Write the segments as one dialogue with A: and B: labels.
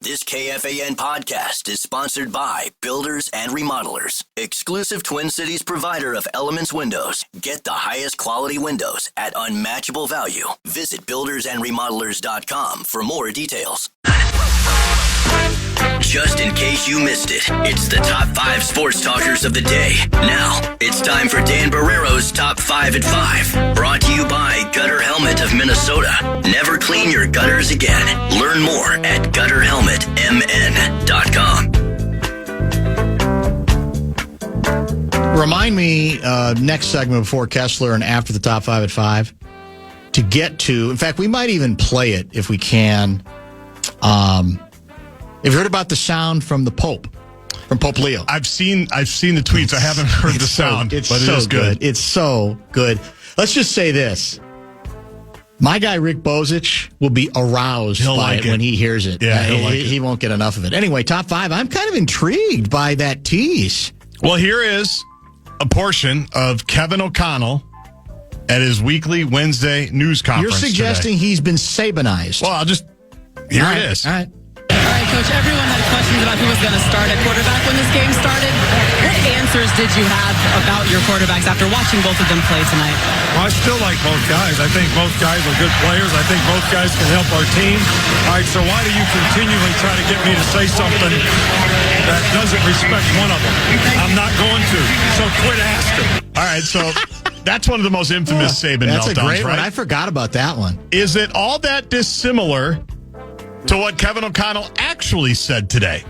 A: This KFAN podcast is sponsored by Builders and Remodelers, exclusive Twin Cities provider of Elements Windows. Get the highest quality windows at unmatchable value. Visit buildersandremodelers.com for more details. Just in case you missed it, it's the top 5 sports talkers of the day. Now, it's time for Dan Barrero's Top 5 at 5. Brought to you by Gutter Helmet of Minnesota. Never clean your gutters again. Learn more at gutterhelmetmn.com.
B: Remind me next segment before Kessler and after the Top 5 at 5 to get to. In fact, we might even play it if we can. Have you heard about the sound from the Pope, from Pope Leo?
C: I've seen the tweets. I haven't heard the sound, but it is good.
B: It's so good. Let's just say this. My guy, Rick Bozich, will be aroused by it when he hears it.
C: Yeah,
B: he won't get enough of it. Anyway, Top 5. I'm kind of intrigued by that tease.
C: Well, here is a portion of Kevin O'Connell at his weekly Wednesday news conference.
B: You're suggesting
C: today.
B: He's been Sabanized.
C: Well, Here it is.
B: All right.
D: All right, Coach, everyone had questions about who was going to start at quarterback when this game started. What answers did you have about your quarterbacks after watching both of them play tonight?
E: Well, I still like both guys. I think both guys are good players. I think both guys can help our team. All right, so why do you continually try to get me to say something that doesn't respect one of them? I'm not going to, so quit asking.
C: All right, so that's one of the most infamous Saban meltdowns,
B: That's a great
C: right?
B: one. I forgot about that one.
C: Is it all that dissimilar to what Kevin O'Connell actually said today?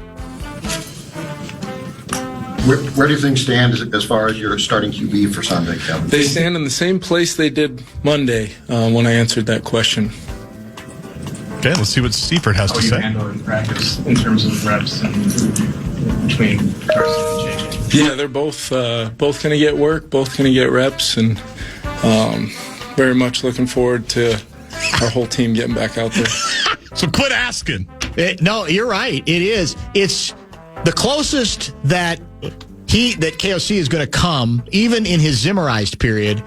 F: Where do things stand as far as your starting QB for Sunday, Kevin?
G: They stand in the same place they did Monday when I answered that question.
C: Okay, let's see what Seifert has to say.
H: How you handle in practice in terms of reps and between Gaardsy and JJ?
G: Yeah, they're both going to get work, both going to get reps, and very much looking forward to our whole team getting back out there.
C: So quit asking.
B: No, you're right. It is. It's the closest that KOC is going to come, even in his Zimmerized period.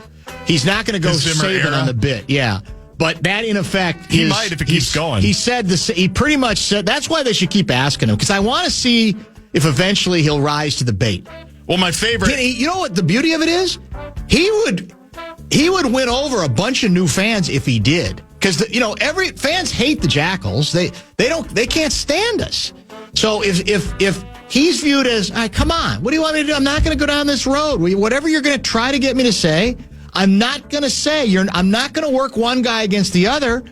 B: He's not going to go Saban on the bit. Yeah. But that, in effect,
C: he might if it keeps going.
B: He said this. He pretty much said that's why they should keep asking him, because I want to see if eventually he'll rise to the bait.
C: Well, my favorite.
B: You know what the beauty of it is? He would win over a bunch of new fans if he did. Because every fans hate the Jackals. They can't stand us. So if he's viewed as, come on, what do you want me to do? I'm not going to go down this road. Whatever you're going to try to get me to say, I'm not going to say. I'm not going to work one guy against the other.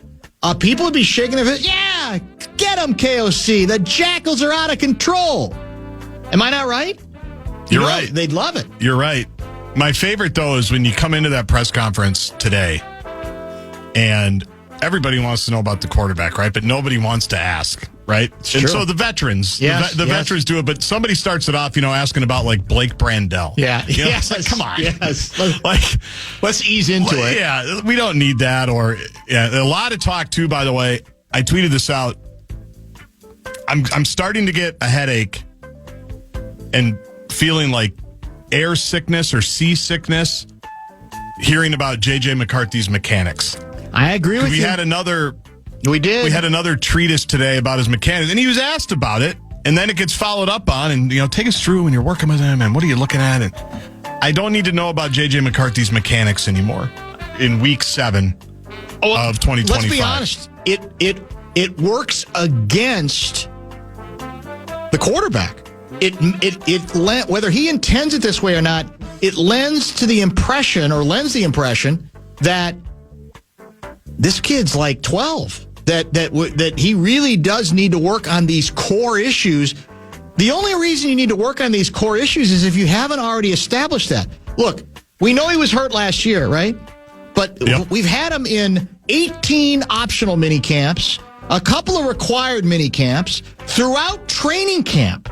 B: People would be shaking their heads. Yeah, get them, KOC. The Jackals are out of control. Am I not right?
C: You're right.
B: They'd love it.
C: You're right. My favorite, though, is when you come into that press conference today and everybody wants to know about the quarterback, right? But nobody wants to ask, right?
B: It's
C: and
B: true.
C: so the veterans,
B: yes,
C: the veterans do it, but somebody starts it off, asking about like Blake Brandel.
B: Yeah.
C: It's like, come on.
B: Yes.
C: Let's
B: ease into it.
C: Yeah, we don't need that. Or a lot of talk too, by the way. I tweeted this out. I'm starting to get a headache and feeling like air sickness or seasickness hearing about J.J. McCarthy's mechanics.
B: I agree with you. We did.
C: We had another treatise today about his mechanics, and he was asked about it, and then it gets followed up on, and, take us through when you're working with him, and what are you looking at? And I don't need to know about J.J. McCarthy's mechanics anymore in week 7 of 2025.
B: Let's be honest. It works against the quarterback. It whether he intends it this way or not, it lends the impression that this kid's like 12, that he really does need to work on these core issues. The only reason you need to work on these core issues is if you haven't already established that. Look, we know he was hurt last year, right? But We've had him in 18 optional mini camps, a couple of required mini camps, throughout training camp,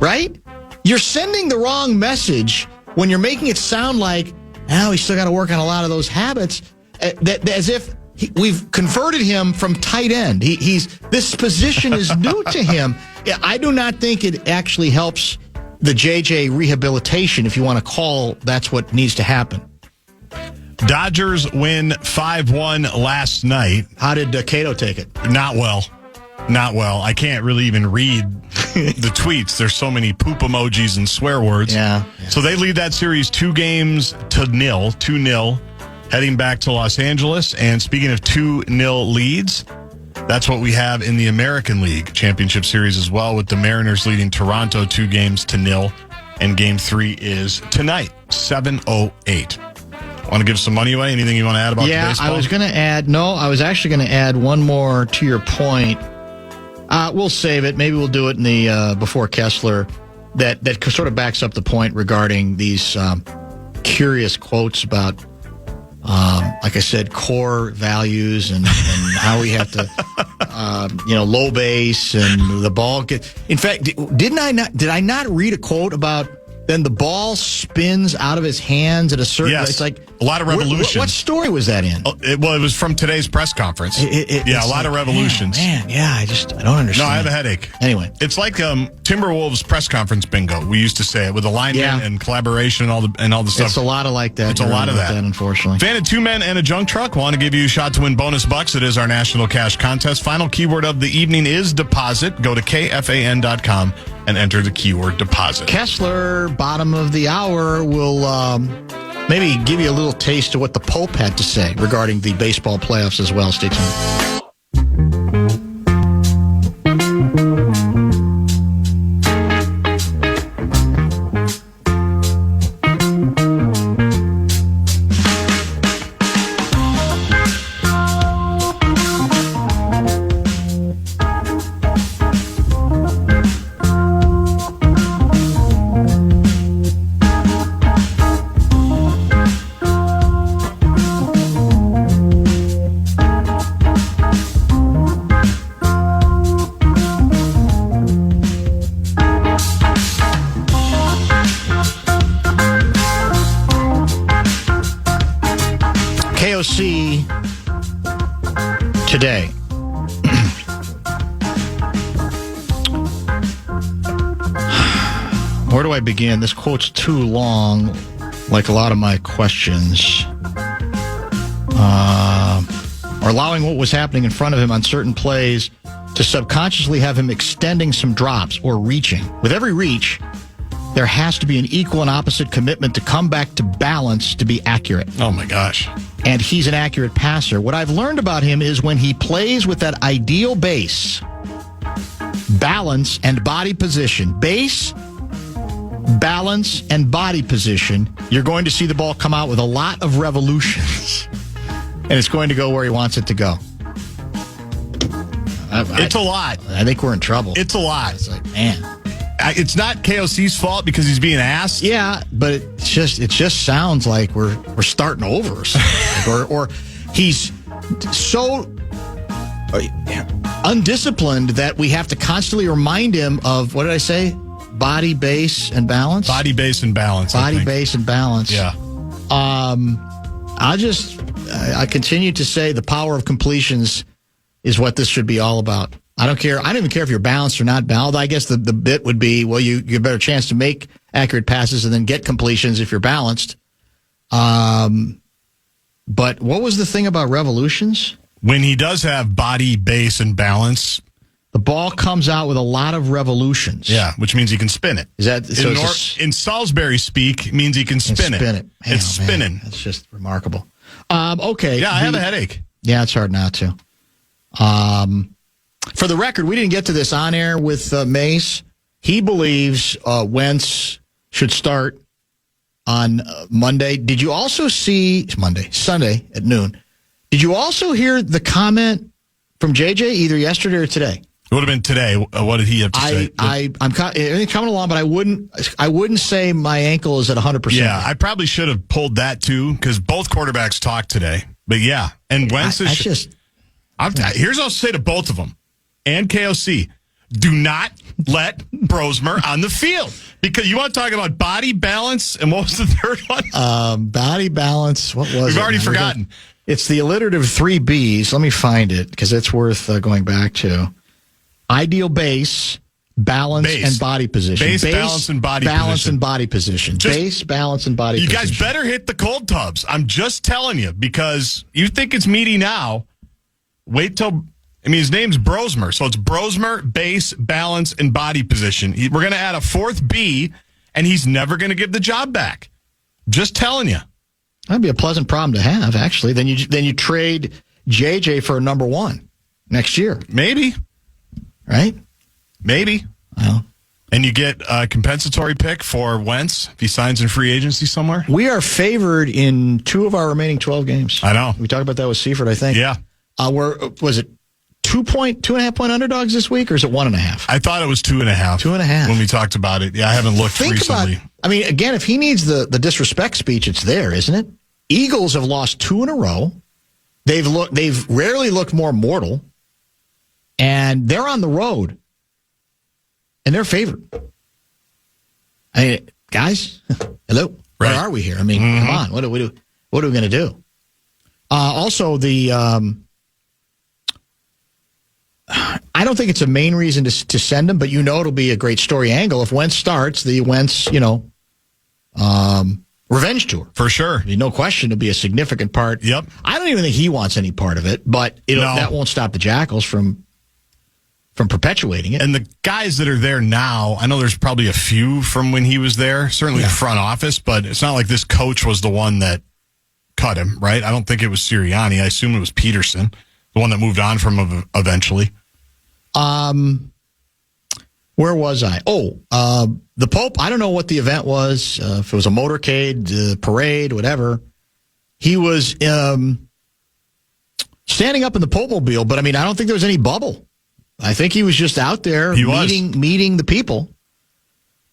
B: right? You're sending the wrong message when you're making it sound like, he's still got to work on a lot of those habits, as if we've converted him from tight end. This position is new to him. I do not think it actually helps the JJ rehabilitation, if you want to call that's what needs to happen.
C: Dodgers win 5-1 last night.
B: How did Cato take it?
C: Not well. not well. I can't really even read the tweets. There's so many poop emojis and swear words.
B: Yeah.
C: So they lead that series 2-0, heading back to Los Angeles. And speaking of 2-0 leads, that's what we have in the American League Championship Series as well, with the Mariners leading Toronto 2-0. And Game 3 is tonight, 7:08. Want to give some money away? Anything you want to add about the baseball?
B: I was going to add, I was actually going to add one more to your point. We'll save it. Maybe we'll do it in the before Kessler. That sort of backs up the point regarding these curious quotes about, like I said, core values and how we have to, low base and the ball. In fact, did I not read a quote about then the ball spins out of his hands at a certain...
C: Yes,
B: it's like
C: a lot of revolution.
B: What story was that in?
C: It was from today's press conference. A lot of revolutions.
B: Man, I don't understand.
C: No, I have a headache.
B: Anyway.
C: It's like Timberwolves press conference bingo. We used to say it with alignment and collaboration and all the stuff.
B: It's a lot of like that.
C: It's a lot of that,
B: unfortunately.
C: Fan of 2 men and a junk truck. Want to give you a shot to win bonus bucks. It is our national cash contest. Final keyword of the evening is deposit. Go to KFAN.com and enter the keyword deposit.
B: Kessler, bottom of the hour, will maybe give you a little taste of what the Pope had to say regarding the baseball playoffs as well. Stay tuned. KOC today. Where do I begin? This quote's too long, like a lot of my questions. Or allowing what was happening in front of him on certain plays to subconsciously have him extending some drops or reaching. With every reach, there has to be an equal and opposite commitment to come back to balance to be accurate.
C: Oh, my gosh.
B: And he's an accurate passer. What I've learned about him is when he plays with that ideal base, balance, and body position. Base, balance, and body position, you're going to see the ball come out with a lot of revolutions. And it's going to go where he wants it to go.
C: It's a lot.
B: I think we're in trouble.
C: It's a lot.
B: It's like, man.
C: It's not KOC's fault because he's being asked.
B: Yeah, but it just sounds like we're starting over, or something. or he's so undisciplined that we have to constantly remind him of, what did I say? Body, base, and balance.
C: Body, base, and balance.
B: Body, base, and balance.
C: Yeah.
B: I continue to say the power of completions is what this should be all about. I don't care. I don't even care if you're balanced or not balanced. I guess the bit would be, well, you have a better chance to make accurate passes and then get completions if you're balanced. But what was the thing about revolutions?
C: When he does have body, base, and balance,
B: the ball comes out with a lot of revolutions.
C: Yeah, which means he can spin it.
B: Is that so?
C: In Salisbury speak, means he can spin it.
B: Man,
C: it's spinning.
B: That's just remarkable. Okay.
C: Yeah, I have a headache.
B: Yeah, it's hard not to. For the record, we didn't get to this on air with Mace. He believes Wentz should start on Monday. Did you also see Sunday at noon? Did you also hear the comment from JJ either yesterday or today?
C: It would have been today. What did he have to say?
B: I'm coming along, but I wouldn't say my ankle is at 100%.
C: Yeah, I probably should have pulled that too because both quarterbacks talked today. But yeah, and Wentz is here's what I'll say to both of them and KOC: do not let Brosmer on the field because you want to talk about body balance. And what was the third one?
B: Body balance. What was it?
C: We've already forgotten.
B: It's the alliterative 3 B's. Let me find it because it's worth going back to. Ideal base, balance, and body position.
C: Base, balance, and body position.
B: Balance and body position. Base, balance, and body position.
C: You guys better hit the cold tubs. I'm just telling you because you think it's meaty now. Wait till I mean, his name's Brosmer, so it's Brosmer, base, balance, and body position. We're going to add a fourth B, and he's never going to give the job back. Just telling you.
B: That'd be a pleasant problem to have, actually. Then you trade JJ for a number one next year.
C: Maybe.
B: Right?
C: Maybe.
B: Well,
C: and you get a compensatory pick for Wentz if he signs in free agency somewhere.
B: we are favored in 2 of our remaining 12 games.
C: I know.
B: We talked about that with Seifert, I think.
C: Yeah.
B: Was it 2.5 point underdogs this week, or is it 1.5?
C: I thought it was 2.5.
B: 2.5.
C: When we talked about it. Yeah, I haven't looked recently.
B: Again, if he needs the disrespect speech, it's there, isn't it? Eagles have lost 2 in a row. They've rarely looked more mortal, and they're on the road, and they're favored. I mean, guys, hello, where are we here? I mean, come on, what are we going to do? Also, I don't think it's a main reason to send him, but it'll be a great story angle if Wentz starts the Wentz, revenge tour.
C: For sure.
B: I mean, no question, it'll be a significant part.
C: Yep.
B: I don't even think he wants any part of it, but that won't stop the Jackals from perpetuating it.
C: And the guys that are there now, I know there's probably a few from when he was there, certainly the front office, but it's not like this coach was the one that cut him, right? I don't think it was Sirianni. I assume it was Peterson, the one that moved on from him eventually.
B: Where was I? The Pope. I don't know what the event was. If it was a motorcade, parade, whatever. He was standing up in the Pope-mobile, but I don't think there was any bubble. I think he was just out there meeting the people.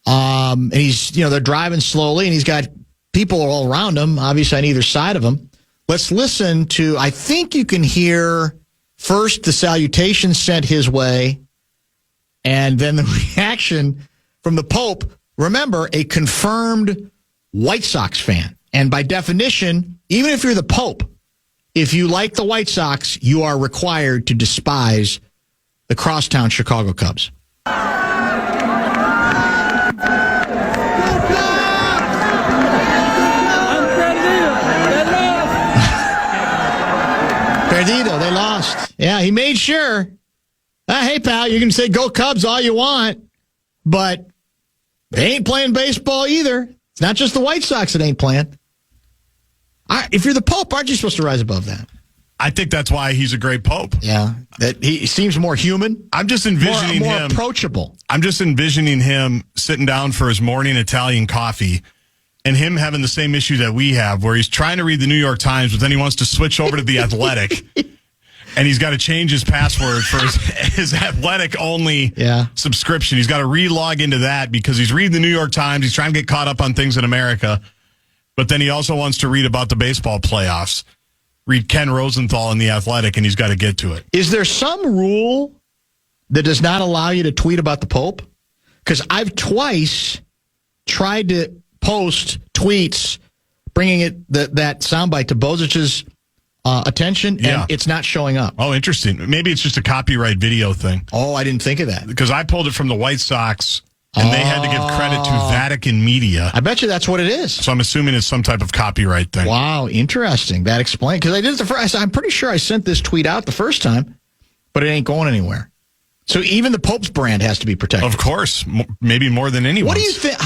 B: And he's, they're driving slowly, and he's got people all around him, obviously on either side of him. Let's listen to, I think you can hear first the salutation sent his way, and then the reaction from the Pope. Remember, a confirmed White Sox fan. And by definition, even if you're the Pope, if you like the White Sox, you are required to despise the crosstown Chicago Cubs. Perdido, they lost. Yeah, he made sure. Hey, pal, you can say go Cubs all you want, but they ain't playing baseball either. It's not just the White Sox that ain't playing. If you're the Pope, aren't you supposed to rise above that?
C: I think that's why he's a great Pope.
B: Yeah, that he seems more human.
C: I'm just envisioning
B: more
C: him
B: approachable.
C: I'm just envisioning him sitting down for his morning Italian coffee, and him having the same issue that we have, where he's trying to read the New York Times, but then he wants to switch over to the Athletic, and he's got to change his password for his Athletic only subscription. He's got to re-log into that because he's reading the New York Times. He's trying to get caught up on things in America, but then he also wants to read about the baseball playoffs. Read Ken Rosenthal in The Athletic, and he's got to get to it.
B: Is there some rule that does not allow you to tweet about the Pope? Because I've twice tried to post tweets bringing that soundbite to Bozich's attention, and it's not showing up.
C: Oh, interesting. Maybe it's just a copyright video thing.
B: Oh, I didn't think of that.
C: Because I pulled it from the White Sox, and they had to give credit to Vatican Media.
B: I bet you that's what it is.
C: So I'm assuming it's some type of copyright thing.
B: Wow, interesting. That explains. Because I did it the first. I'm pretty sure I sent this tweet out the first time, but it ain't going anywhere. So even the Pope's brand has to be protected.
C: Of course. Maybe more than anyone.
B: What do you think?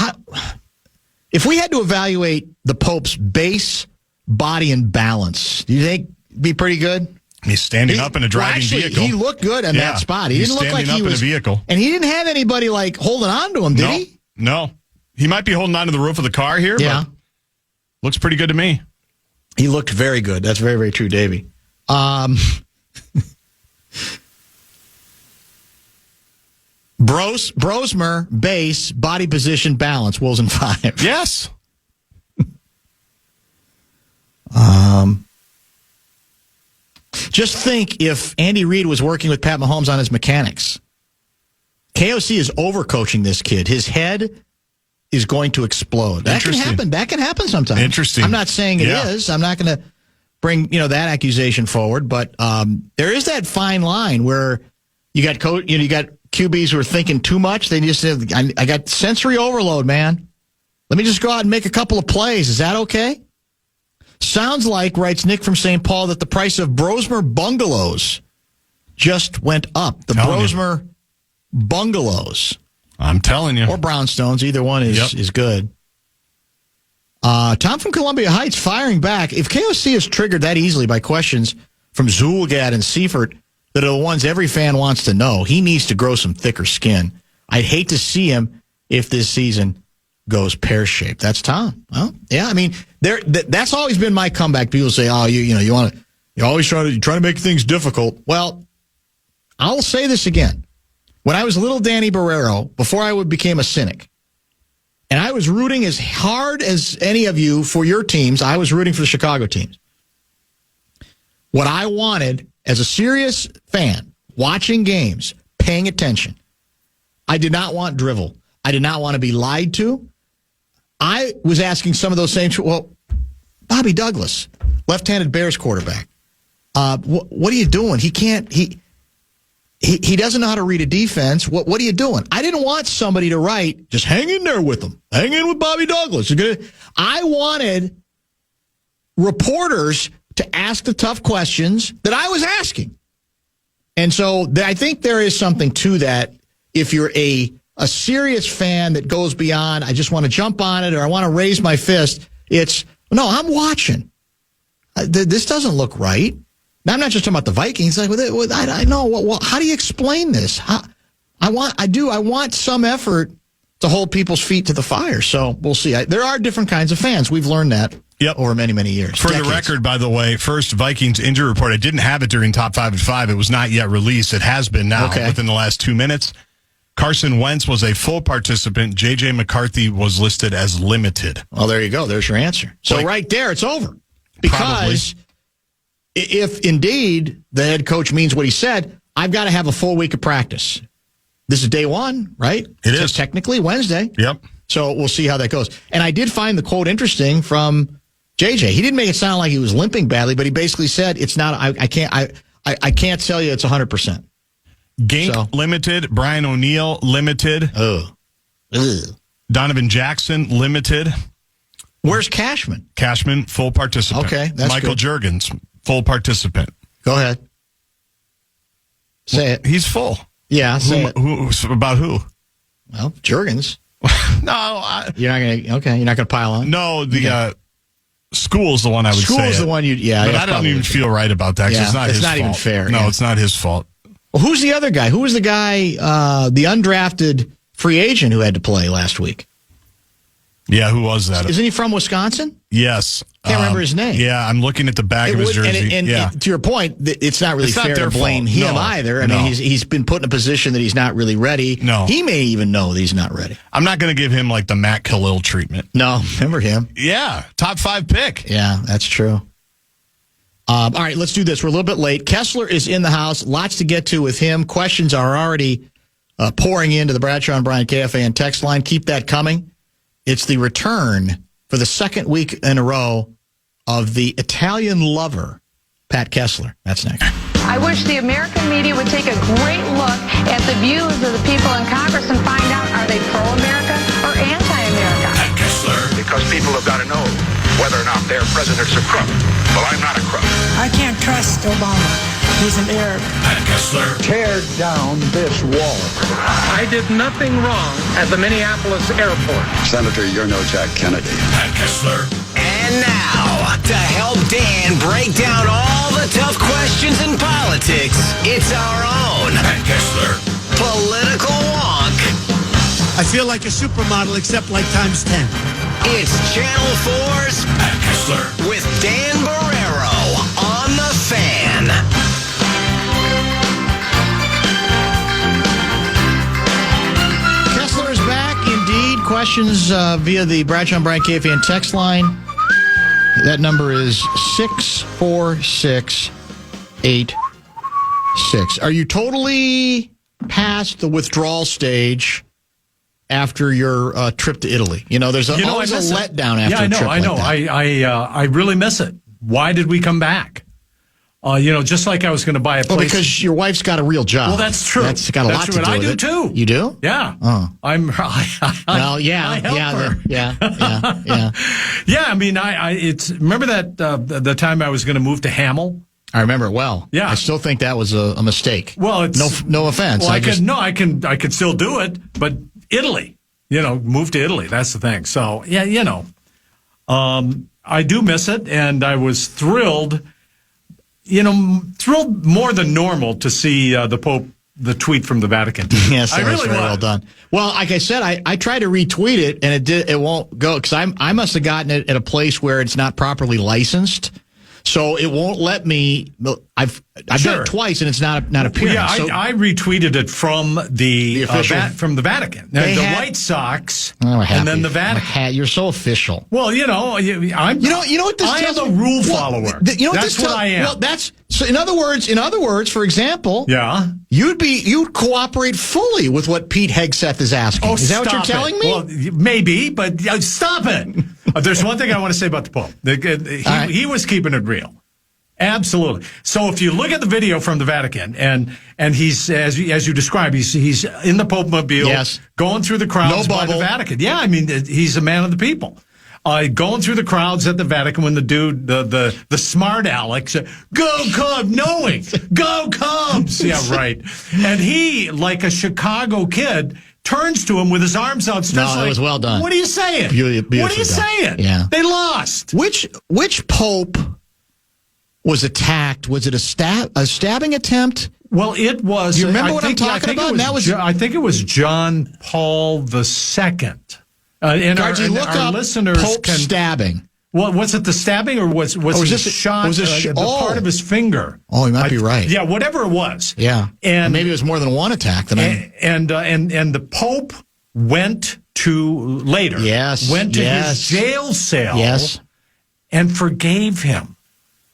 B: If we had to evaluate the Pope's base, body, and balance, do you think it'd be pretty good?
C: He's standing up in a driving vehicle.
B: He looked good in that spot. He didn't look like he was
C: in a vehicle.
B: And he didn't have anybody like holding on to him, did he?
C: No. He might be holding on to the roof of the car here, but looks pretty good to me.
B: He looked very good. That's very, very true, Davey. Brosmer, base, body position, balance, Wolves in 5.
C: Yes.
B: Just think if Andy Reid was working with Pat Mahomes on his mechanics. KOC is overcoaching this kid. His head is going to explode. That can happen. That can happen sometimes.
C: Interesting.
B: I'm not saying it is. I'm not going to bring that accusation forward, but there is that fine line where you got QBs who are thinking too much. They just say, I got sensory overload, man. Let me just go out and make a couple of plays. Is that okay? Sounds like, writes Nick from St. Paul, that the price of Brosmer bungalows just went up. The Brosmer Bungalows.
C: I'm telling you.
B: Or Brownstones. Either one is good. Tom from Columbia Heights firing back. If KOC is triggered that easily by questions from Zulgad and Seifert that are the ones every fan wants to know, he needs to grow some thicker skin. I'd hate to see him if this season goes pear-shaped. That's Tom. Well, yeah, I mean, that's always been my comeback. People say, "Oh, you're always trying to make things difficult." Well, I'll say this again. When I was little Danny Barrero, before I became a cynic, and I was rooting as hard as any of you for your teams, I was rooting for the Chicago teams. What I wanted as a serious fan, watching games, paying attention, I did not want drivel. I did not want to be lied to. I was asking some of those same, Bobby Douglas, left-handed Bears quarterback. What are you doing? He can't, he doesn't know how to read a defense. What are you doing? I didn't want somebody to write, just hang in there with him. Hang in with Bobby Douglas. I wanted reporters to ask the tough questions that I was asking. And so I think there is something to that. If you're a serious fan that goes beyond, I just want to jump on it or I want to raise my fist, no, I'm watching. This doesn't look right. Now, I'm not just talking about the Vikings. I know. How do you explain this? I want some effort to hold people's feet to the fire. So we'll see. There are different kinds of fans. We've learned that over many, many years.
C: For the record, by the way, first Vikings injury report. I didn't have it during Top 5 at 5. It was not yet released. It has been now within the last 2 minutes. Carson Wentz was a full participant. J.J. McCarthy was listed as limited.
B: Well, there you go. There's your answer. So right there, it's over. Because if indeed the head coach means what he said, I've got to have a full week of practice. This is day one, right?
C: It is.
B: Technically Wednesday.
C: Yep.
B: So we'll see how that goes. And I did find the quote interesting from JJ. He didn't make it sound like he was limping badly, but he basically said it's not. I can't tell you it's 100%.
C: Gink limited. Brian O'Neill limited. Donovan Jackson limited.
B: Where's Cashman?
C: Cashman full participant.
B: Okay, that's
C: Michael
B: good.
C: Juergens full participant.
B: Go ahead. Say it.
C: He's full.
B: Yeah. Say it.
C: About who?
B: Well, Juergens.
C: No,
B: you're not gonna pile on.
C: No, School's the one I would say.
B: School's the one you. Yeah,
C: but I don't even feel right about that because it's not his fault. It's not even fair. No, it's not his fault.
B: Well, who's the other guy? Who was the guy, the undrafted free agent who had to play last week?
C: Yeah, who was that?
B: Isn't he from Wisconsin?
C: Yes.
B: Can't remember his name.
C: Yeah, I'm looking at the back of his jersey.
B: And to your point, it's not really fair to blame him either. I mean, he's been put in a position that he's not really ready.
C: No.
B: He may even know that he's not ready.
C: I'm not going to give him like the Matt Khalil treatment.
B: No, remember him?
C: Yeah, top 5 pick.
B: Yeah, that's true. All right, let's do this. We're a little bit late. Kessler is in the house. Lots to get to with him. Questions are already pouring into the Bradshaw and Bryant KFAN text line. Keep that coming. It's the return for the second week in a row of the Italian lover, Pat Kessler. That's next.
I: I wish the American media would take a great look at the views of the people in Congress and find out, are they pro-America or anti-America?
J: Pat Kessler. Because people have got to know whether or not their president's a crook. Well, I'm not a crook.
K: I can't trust Obama. He's an Arab.
J: Pat Kessler.
L: Tear down this wall.
M: I did nothing wrong at the Minneapolis airport.
L: Senator, you're no Jack Kennedy.
J: Pat Kessler.
A: And now, to help Dan break down all the tough questions in politics, it's our own
J: Pat Kessler.
A: Political Wonk.
N: I feel like a supermodel, except like times 10.
A: It's Channel 4's
J: Pat Kessler
A: with Dan Barrero on the Fan.
B: Kessler is back, indeed. Questions via the Bradshaw and Bryant KFAN text line. That number is 64686. Are you totally past the withdrawal stage after your trip to Italy? You know, there's always a letdown after a trip like that.
E: I really miss it. Why did we come back? Just like I was going to buy a place.
B: Well, because your wife's got a real job.
E: Well, that's true.
B: That's got a lot to do with it.
E: I do too.
B: You do?
E: Yeah.
B: Oh.
E: Well,
B: yeah.
E: Yeah. I mean, remember that the time I was going to move to Hamel.
B: I remember it well.
E: Yeah.
B: I still think that was a mistake.
E: Well, it's
B: no offense.
E: Well, I can still do it, but Italy, move to Italy. That's the thing. So yeah, I do miss it, and I was thrilled. Thrilled more than normal to see the Pope, the tweet from the Vatican.
B: Yes,
E: I really
B: very well done. Well, like I said, I tried to retweet it, and it won't go because I must have gotten it at a place where it's not properly licensed. So it won't let me. I've done it twice, and it's not appearing.
E: Yeah, I retweeted it from the
B: official
E: from the Vatican, the White Sox, and then the Vatican.
B: You're so official.
E: Well, I'm. You know what this? I am a rule follower. That's what I am.
B: Well, so. In other words, for example, you'd cooperate fully with what Pete Hegseth is asking. Is that what you're telling me?
E: Well, maybe, but stop it. There's one thing I want to say about the Pope. He was keeping it real. Absolutely. So if you look at the video from the Vatican, and he's as you described, he's in the Pope mobile, going through the crowds by the Vatican. Yeah, I mean he's a man of the people. Going through the crowds at the Vatican when the dude, the smart Alex, go Cubs, knowing, go Cubs. Yeah, right. And he, like a Chicago kid, turns to him with his arms outstretched.
B: No, it was well done.
E: What are you saying? What are you saying?
B: Yeah.
E: They lost.
B: Which Pope was attacked? Was it a stabbing attempt?
E: Well, it was.
B: Do you remember what I'm talking about?
E: I think it was John Paul II.
B: Gaardsy, look
E: our
B: up
E: listeners
B: Pope stabbing.
E: Well, was it the stabbing or was he shot? Was it part of his finger?
B: Oh, you might be right.
E: Yeah, whatever it was.
B: Yeah, and maybe it was more than one attack.
E: And the Pope went to his jail cell. And forgave him.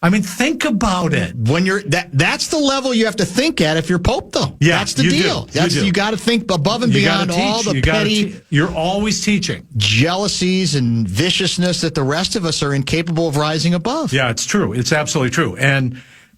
E: I mean, think about it.
B: When that's the level you have to think at if you're Pope, though.
E: Yeah,
B: that's the deal. You got to think above and beyond all the petty.
E: You're always teaching
B: jealousies and viciousness that the rest of us are incapable of rising above.
E: Yeah, it's true. It's absolutely true.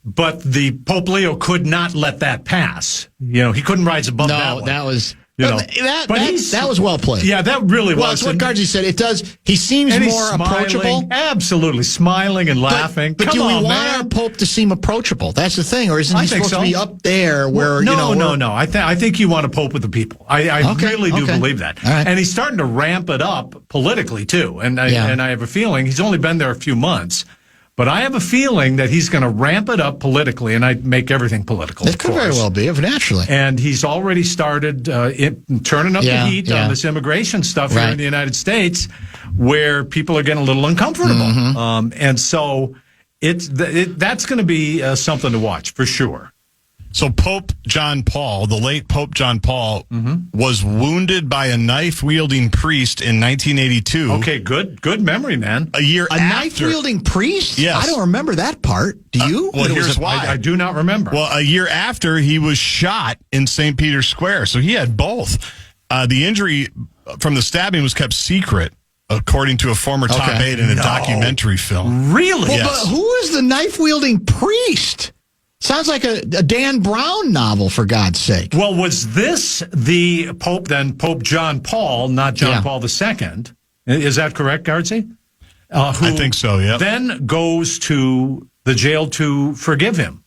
E: But the Pope Leo could not let that pass. He couldn't rise above that one.
B: That was. That was well played.
E: Yeah, that really was.
B: Well, it's what Gaardsy said. It does. He seems more approachable.
E: Absolutely, smiling and laughing.
B: But do we want our Pope to seem approachable? That's the thing, or isn't he supposed to be up there where
E: No. I think you want a Pope with the people. I really do believe that.
B: Right.
E: And he's starting to ramp it up politically too. And I have a feeling he's only been there a few months. But I have a feeling that he's going to ramp it up politically, and I make everything political.
B: It could very well be, naturally.
E: And he's already started turning up the heat on this immigration stuff here in the United States, where people are getting a little uncomfortable.
B: Mm-hmm.
E: And so that's going to be something to watch for sure.
C: So Pope John Paul, the late Pope John Paul, was wounded by a knife-wielding priest in 1982.
E: Okay, good memory, man.
C: A year after.
B: Knife-wielding priest?
C: Yes.
B: I don't remember that part. Do you?
C: Well, here's why.
E: I do not remember.
C: Well, a year after, he was shot in St. Peter's Square. So he had both. The injury from the stabbing was kept secret, according to a former top aide in a documentary film.
E: Really?
B: Well,
C: Yes.
B: but who is the knife-wielding priest? Sounds like a Dan Brown novel, for God's sake.
E: Well, was this the Pope then, Pope John Paul, not John Paul II? Is that correct, Gaardsy?
C: I think so, yeah.
E: Then goes to the jail to forgive him.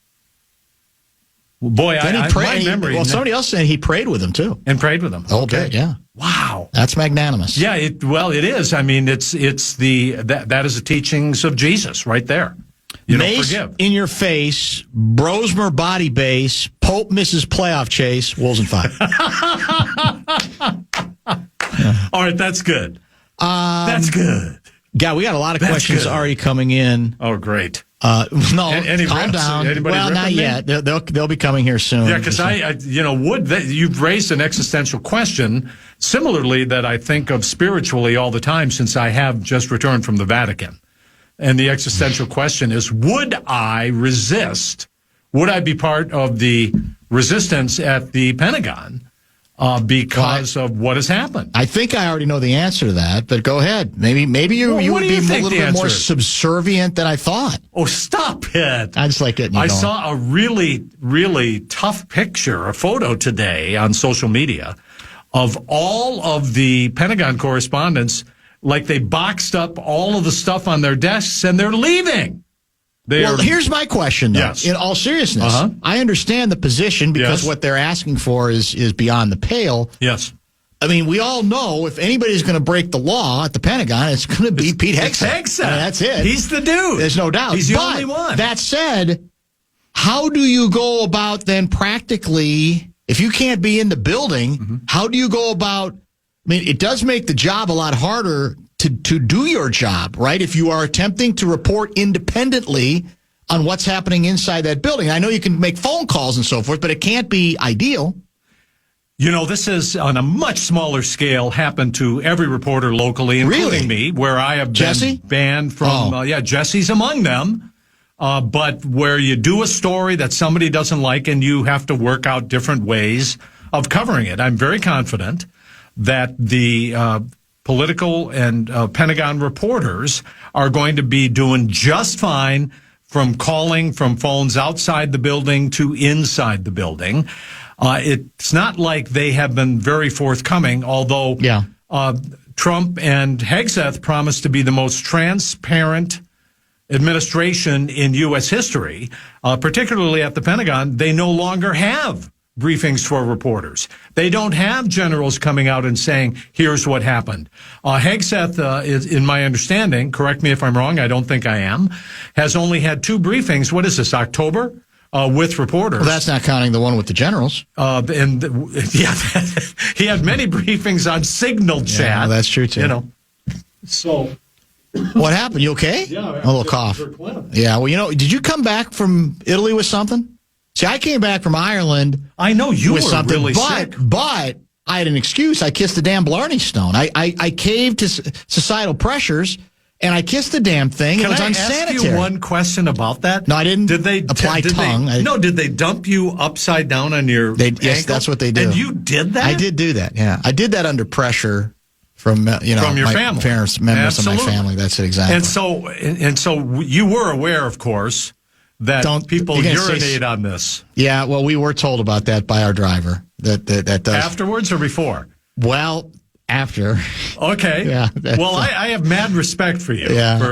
E: Boy, my memory.
B: Well, somebody else saying he prayed with him, too.
E: And prayed with him.
B: The whole bit, yeah.
E: Wow.
B: That's magnanimous.
E: Yeah, it is. I mean, that is the teachings of Jesus right there.
B: Mace in your face, Brosmer body base, Pope misses playoff chase, Wolves in 5.
E: All right, that's good. That's good.
B: God, we got a lot of questions already coming in.
E: Oh, great.
B: No,
E: any
B: calm
E: reps?
B: down.
E: Anybody
B: well, not
E: me?
B: yet. They'll be coming here soon.
E: Yeah, because you've raised an existential question similarly that I think of spiritually all the time since I have just returned from the Vatican. And the existential question is, would I resist? Would I be part of the resistance at the Pentagon because of what has happened?
B: I think I already know the answer to that, but go ahead. Maybe you would be a little bit more subservient than I thought.
E: Oh, stop it.
B: I just like getting you
E: I
B: going.
E: saw a really, really tough picture, a photo today on social media of all of the Pentagon correspondents. Like they boxed up all of the stuff on their desks and they're leaving.
B: Well, here's my question, though.
O: Yes.
B: In all seriousness, I understand the position because what they're asking for is beyond the pale.
O: Yes.
B: I mean, we all know if anybody's going to break the law at the Pentagon, it's going to be Pete Hegseth.
O: Hegseth.
B: I mean, that's it.
O: He's the dude.
B: There's no doubt.
O: He's the only one.
B: That said, how do you go about then practically, if you can't be in the building, how do you go about, I mean, it does make the job a lot harder to do your job, right? If you are attempting to report independently on what's happening inside that building. I know you can make phone calls and so forth, but it can't be ideal.
O: You know, this is on a much smaller scale happened to every reporter locally, including me, where I have been banned from, Jesse's among them. But where you do a story that somebody doesn't like and you have to work out different ways of covering it. I'm very confident that the political and Pentagon reporters are going to be doing just fine from calling from phones outside the building to inside the building. It's not like they have been very forthcoming, although Trump and Hegseth promised to be the most transparent administration in U.S. history, particularly at the Pentagon. They no longer have briefings for reporters. They don't have generals coming out and saying, here's what happened. Hegseth, is, in my understanding, correct me if I'm wrong, I don't think I am, has only had 2 briefings. What is this, October? With reporters.
B: Well, that's not counting the one with the generals.
O: He had many briefings on Signal chat.
B: Yeah, that's true, too.
O: You know, so...
B: What happened? You okay?
O: Yeah.
B: A little cough. Yeah, well, you know, did you come back from Italy with something? See, I came back from Ireland.
O: I know you
B: with
O: were
B: something,
O: really sick.
B: But I had an excuse. I kissed the damn Blarney Stone. I caved to societal pressures, and I kissed the damn thing. It was unsanitary.
O: Can I ask you one question about that?
B: No, I didn't.
O: Did they
B: apply tongue?
O: Did they dump you upside down on your ankle?
B: Yes, that's what they do.
O: And you did that?
B: I did do that, yeah. I did that under pressure. From
O: from your
B: my
O: family,
B: parents, members of my family. That's it exactly.
O: And so you were aware, of course, that people urinate on this.
B: Yeah, well, we were told about that by our driver. That does
O: afterwards or before.
B: Well, after.
O: Okay.
B: Yeah.
O: Well, I have mad respect for you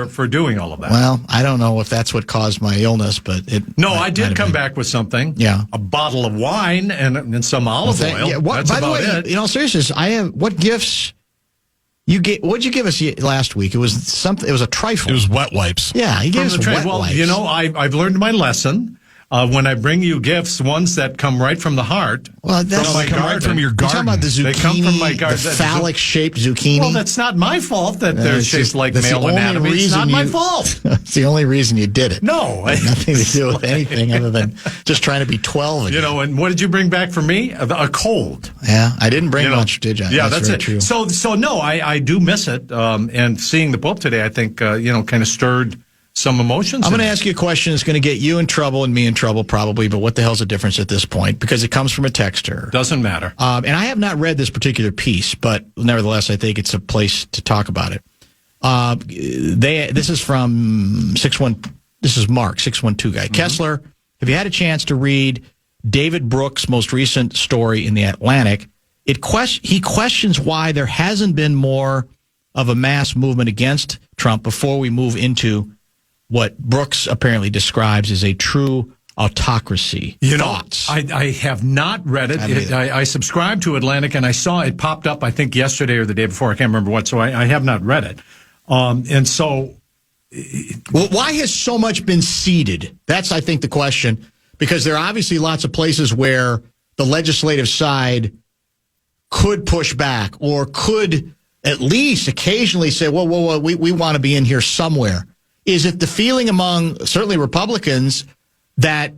O: for doing all of that.
B: Well, I don't know if that's what caused my illness, but it.
O: No, I did come back with something.
B: Yeah.
O: A bottle of wine and some olive oil.
B: Yeah,
O: that's
B: by
O: about
B: the way,
O: it.
B: In all seriousness, what gifts. What'd you give us last week? It was something. It was a trifle.
C: It was wet wipes.
B: Yeah, he gave us wet wipes.
O: You know, I've learned my lesson. When I bring you gifts, ones that come right from the heart.
B: Well, that's
O: from
B: You're
O: your garden.
B: talking about the zucchini,
O: They come from my garden.
B: the phallic-shaped zucchini.
O: Well, that's not my fault that they're shaped like male anatomy. It's not my fault.
B: It's the only reason you did it.
O: No.
B: It had nothing to do with anything other than just trying to be 12 again.
O: You know, and what did you bring back for me? A cold.
B: Yeah, I didn't bring much, did you?
O: Yeah, that's
B: very
O: it.
B: True.
O: So no, I do miss it. And seeing the Pope today, I think, kind of stirred some emotions.
B: I'm going to ask you a question that's going to get you in trouble and me in trouble probably, but what the hell's the difference at this point? Because it comes from a texter.
O: Doesn't matter.
B: And I have not read this particular piece, but nevertheless, I think it's a place to talk about it. This is from this is Mark, 612 guy. Kessler, have you had a chance to read David Brooks' most recent story in The Atlantic? He questions why there hasn't been more of a mass movement against Trump before we move into what Brooks apparently describes as a true autocracy. Thoughts?
O: I have not read it. I subscribed to Atlantic, and I saw it popped up, I think, yesterday or the day before. I can't remember what, so I have not read it. And so...
B: Well, why has so much been ceded? That's, I think, the question. Because there are obviously lots of places where the legislative side could push back or could at least occasionally say, whoa, we want to be in here somewhere. Is it the feeling among certainly Republicans that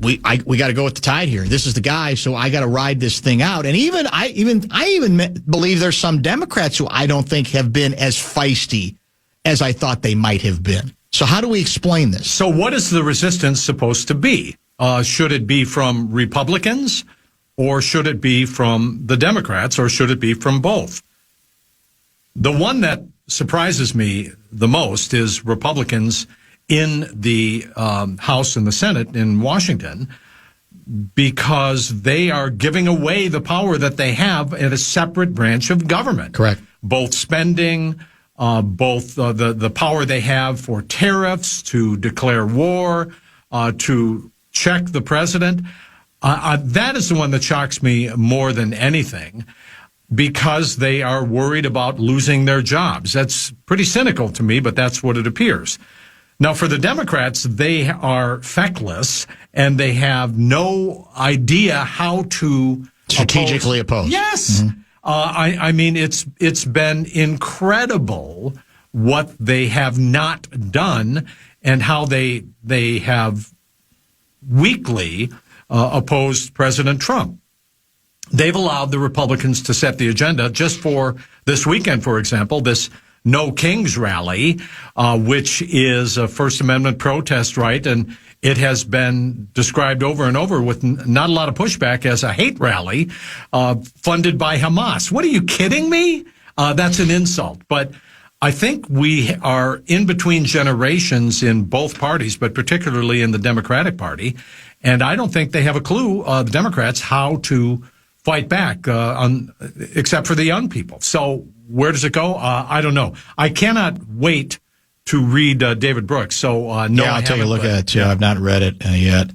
B: we got to go with the tide here? This is the guy, so I got to ride this thing out. And I even believe there's some Democrats who I don't think have been as feisty as I thought they might have been. So how do we explain this?
O: So what is the resistance supposed to be? Should it be from Republicans, or should it be from the Democrats, or should it be from both? The one that surprises me the most is Republicans in the House and the Senate in Washington, because they are giving away the power that they have in a separate branch of government.
B: Correct.
O: Both spending, both the power they have for tariffs, to declare war, to check the president. That is the one that shocks me more than anything, because they are worried about losing their jobs. That's pretty cynical to me, but that's what it appears. Now, for the Democrats, they are feckless, and they have no idea how to
B: strategically oppose.
O: Yes. Mm-hmm. I mean, it's been incredible what they have not done and how they have weakly opposed President Trump. They've allowed the Republicans to set the agenda just for this weekend, for example, this No Kings rally, which is a First Amendment protest right, and it has been described over and over with not a lot of pushback as a hate rally funded by Hamas. What, are you kidding me? That's an insult. But I think we are in between generations in both parties, but particularly in the Democratic Party. And I don't think they have a clue, the Democrats, how to fight back, except for the young people. So where does it go? I don't know. I cannot wait to read David Brooks. So no,
B: I'll take a look at it too. Yeah. I've not read it yet.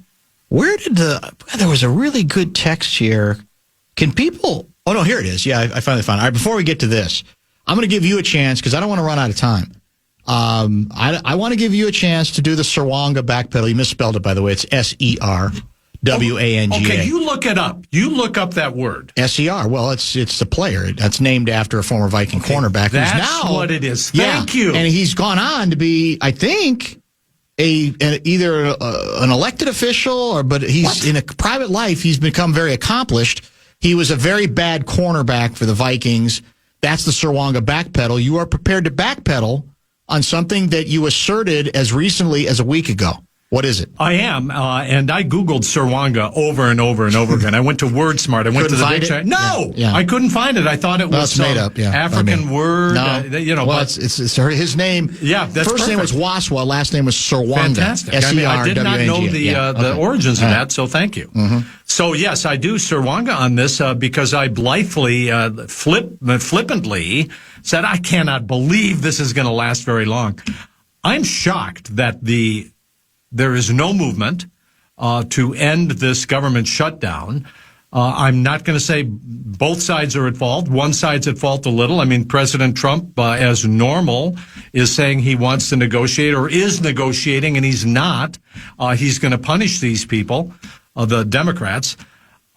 B: Where did there was a really good text here. Can people? Oh no, here it is. Yeah, I finally found it. All right, before we get to this, I'm going to give you a chance because I don't want to run out of time. I want to give you a chance to do the Serwanga backpedal. You misspelled it, by the way. It's SERWANGA.
O: Okay, you look it up. You look up that word.
B: SER. Well, it's the player. That's named after a former Viking cornerback.
O: That's
B: who's now,
O: what it is. Thank you.
B: And he's gone on to be, I think, either an elected official but he's in a private life. He's become very accomplished. He was a very bad cornerback for the Vikings. That's the Serwanga backpedal. You are prepared to backpedal on something that you asserted as recently as a week ago. What is it?
O: I am, and I Googled Serwanga over and over and over again. I went to WordSmart. I went to the dictionary. No,
B: yeah.
O: I couldn't find it. I thought it was
B: made up. Yeah,
O: African word.
B: No, well, it's his name.
O: Yeah, that's
B: first name was Waswa. Last name was Serwanga.
O: Fantastic. I did not know the origins of that. So thank you. Mm-hmm. So yes, I do Serwanga on this because I blithely, flippantly said I cannot believe this is going to last very long. I'm shocked that there is no movement to end this government shutdown. I'm not going to say both sides are at fault. One side's at fault a little. I mean, President Trump, as normal, is saying he wants to negotiate or is negotiating, and he's not. He's going to punish these people, the Democrats.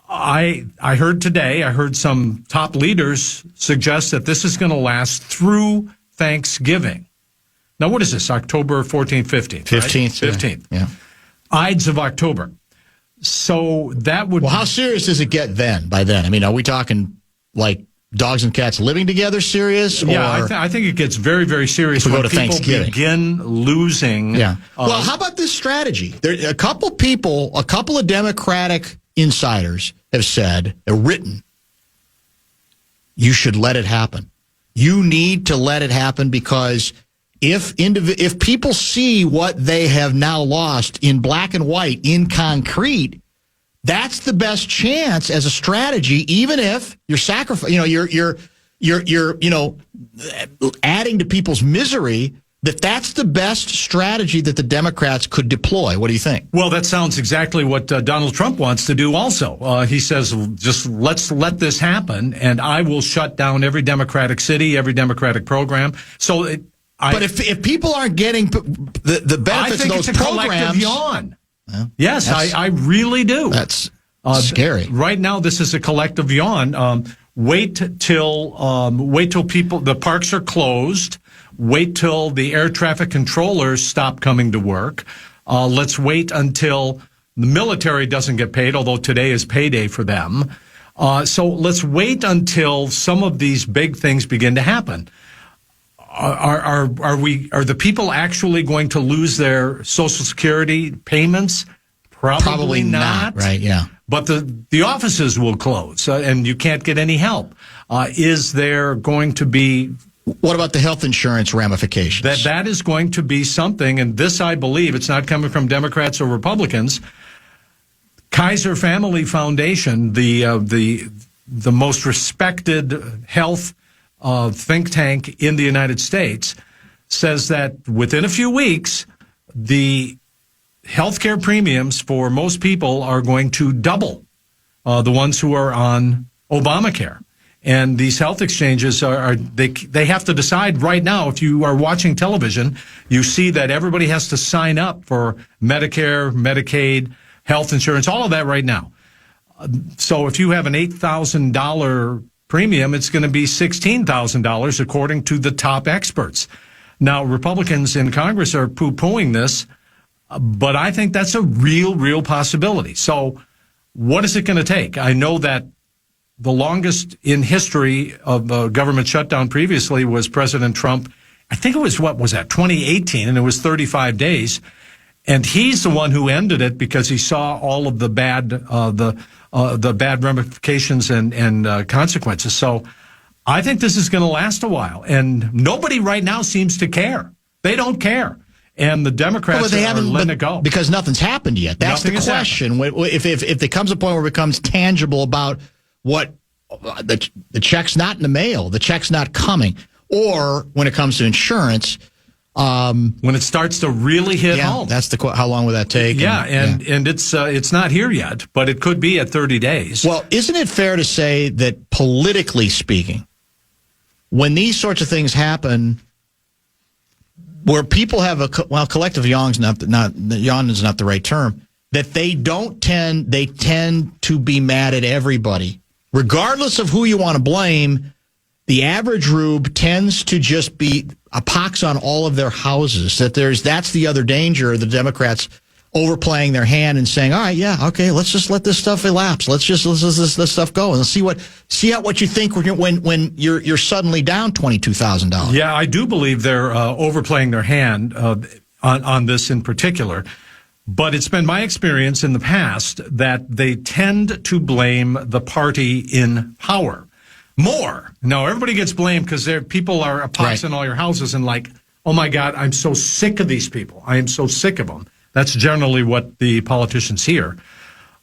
O: I heard some top leaders suggest that this is going to last through Thanksgiving. Now, what is this, October 14th, 15th?
B: 15th.
O: Right? 15th.
B: Yeah.
O: Ides of October. So that would...
B: Well, how serious does it get then, by then? I mean, are we talking like dogs and cats living together serious?
O: Yeah, I think it gets very, very serious when people begin losing...
B: Yeah. Well, how about this strategy? A couple of Democratic insiders have said, written, you should let it happen. You need to let it happen because... If people see what they have now lost in black and white, in concrete, that's the best chance as a strategy. Even if you're you're adding to people's misery, that's the best strategy that the Democrats could deploy. What do you think?
O: Well, that sounds exactly what Donald Trump wants to do also. He says, just let's let this happen, and I will shut down every Democratic city, every Democratic program. So.
B: But if people aren't getting the benefits of those programs... I think it's a collective yawn.
O: Well, yes, I really do.
B: That's scary.
O: Right now, this is a collective yawn. Wait till the parks are closed. Wait till the air traffic controllers stop coming to work. Let's wait until the military doesn't get paid, although today is payday for them. So let's wait until some of these big things begin to happen. Are the people actually going to lose their Social Security payments? Probably not.
B: Right, yeah.
O: But the offices will close, and you can't get any help. Is there going to be...
B: What about the health insurance ramifications?
O: That is going to be something, and this, I believe, it's not coming from Democrats or Republicans. Kaiser Family Foundation, the most respected health think tank in the United States, says that within a few weeks, the healthcare premiums for most people are going to double, the ones who are on Obamacare. And these health exchanges they have to decide right now. If you are watching television, you see that everybody has to sign up for Medicare, Medicaid, health insurance, all of that right now. So if you have an $8,000 premium, it's going to be $16,000 according to the top experts. Now, Republicans in Congress are poo-pooing this, but I think that's a real possibility. So what is it going to take? I know that the longest in history of a government shutdown previously was President Trump. I think it was, 2018, and it was 35 days. And he's the one who ended it because he saw all of the bad, the bad ramifications and consequences. So I think this is going to last a while. And nobody right now seems to care. They don't care. And the Democrats are letting it go.
B: Because nothing's happened yet. That's the question. If there comes a point where it becomes tangible about what the check's not in the mail, the check's not coming, or when it comes to insurance,
O: when it starts to really hit home,
B: that's how long will that take?
O: And it's not here yet, but it could be at 30 days.
B: Well, isn't it fair to say that politically speaking, when these sorts of things happen, where people have collective yawn is not the right term, that they tend to be mad at everybody. Regardless of who you want to blame, the average rube tends to just be a pox on all of their houses. That's the other danger of the Democrats overplaying their hand and saying, all right, let's just let this stuff elapse. Let's just let this stuff go and see what you think when you're suddenly down $22,000.
O: Yeah, I do believe they're overplaying their hand on this in particular. But it's been my experience in the past that they tend to blame the party in power more. Now, everybody gets blamed because people are a pox in all your houses and like, oh my God, I'm so sick of these people. I am so sick of them. That's generally what the politicians hear.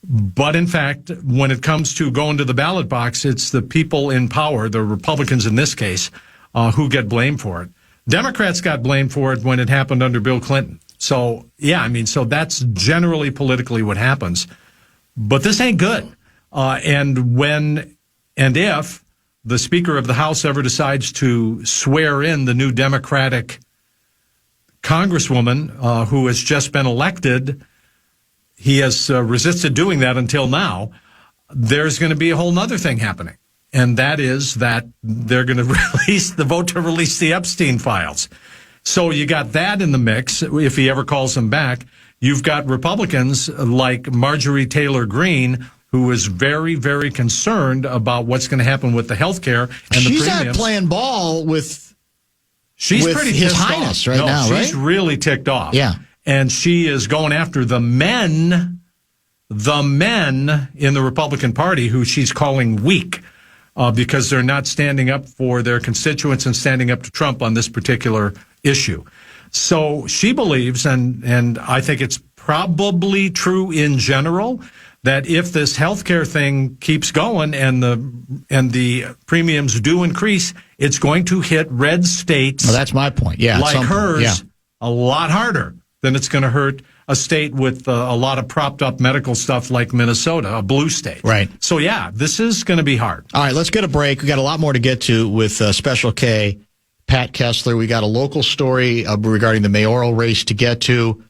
O: But in fact, when it comes to going to the ballot box, it's the people in power, the Republicans in this case, who get blamed for it. Democrats got blamed for it when it happened under Bill Clinton. So, so that's generally politically what happens. But this ain't good. And when and if the Speaker of the House ever decides to swear in the new Democratic Congresswoman who has just been elected, he has resisted doing that until now. There's going to be a whole nother thing happening. And that is that they're going to vote to release the Epstein files. So you got that in the mix, if he ever calls them back. You've got Republicans like Marjorie Taylor Greene, who is very, very concerned about what's going to happen with the health care and the premiums.
B: She's not playing ball with
O: pretty
B: His Highness right now, right?
O: She's really ticked off.
B: Yeah.
O: And she is going after the men in the Republican Party who she's calling weak. Because they're not standing up for their constituents and standing up to Trump on this particular issue. So she believes, and I think it's probably true in general, that if this healthcare thing keeps going and the premiums do increase, it's going to hit red states.
B: Well, that's my point. Yeah,
O: like hers, a lot harder than it's going to hurt a state with a lot of propped up medical stuff like Minnesota, a blue state.
B: Right.
O: So, this is going to be hard.
B: All right, let's get a break. We got a lot more to get to with Special K, Pat Kessler. We got a local story regarding the mayoral race to get to.